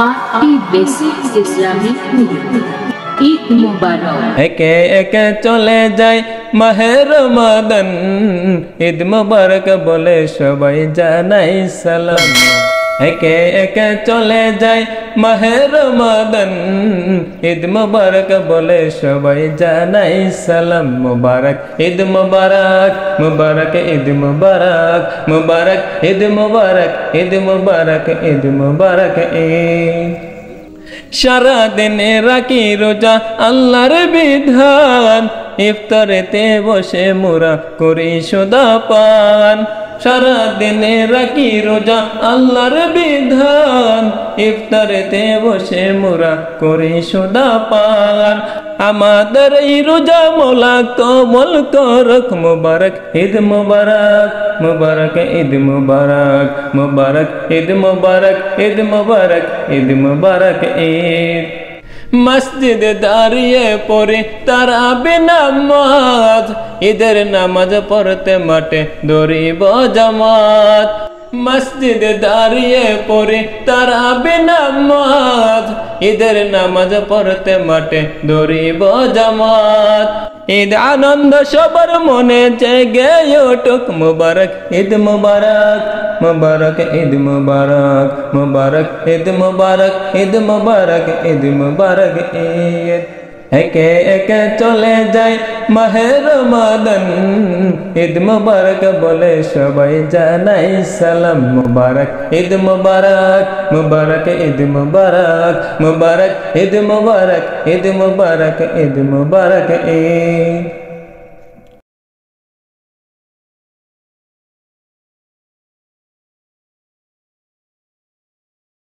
8টি basic Islamic নিয়ম। ঈদ মুবারক। একে একে চলে যায় মাহে রমাদান, ঈদ মুবারক বলে সবাই জানাই সালাম। একে একে চলে যায় মাহে রমাদান, ঈদ মুবারক বলে সবাই জানাই সালাম। মুবারক ঈদ মুবারক, মুবারক ঈদ মুবারক, মুবারক ঈদ মুবারক, ঈদ মুবারক, ঈদ মুবারক ঈদ। সারা দিনে রাখি রোজা আল্লাহর বিধান, ইফতারেতে বসে মোরা করি সদা পান। সারা দিনে রাখি রোজা আল্লাহর বিধান, ইফতারেতে বসে মোরা করি সদা পান। আমাদের এই রোজা মৌলা কবুল করুক। মুবারক ঈদ মুবারক, মুবারক ঈদ মুবারক, মুবারক ঈদ মুবারক, ঈদ মুবারক, ঈদ মুবারক ঈদ। মসজিদে দাঁড়িয়ে পড়ে তারাবি নামাজ, ঈদের নামাজ পড়তে মাঠে দৌড়িব জামাত। মসজিদে দাঁড়িয়ে পড়ে তারাবি নামাজ, ঈদের নামাজ পড়তে মাঠে দৌড়িব জামাত। ঈদ আনন্দ সবার মনে জেগে উঠুক। মুবারক ঈদ মুবারক, মুবারক ঈদ মুবারক, মুবারক ঈদ মুবারক, ঈদ মুবারক, ঈদ মুবারক ঈদ। একে একে চলে যায় মাহে রমাদান, ঈদ মুবারক বলে সবাই জানাই সালাম। মুবারক ঈদ মুবারক, মুবারক ঈদ মুবারক, মুবারক ঈদ মুবারক, ঈদ মুবারক, ঈদ মুবারক ঈদ।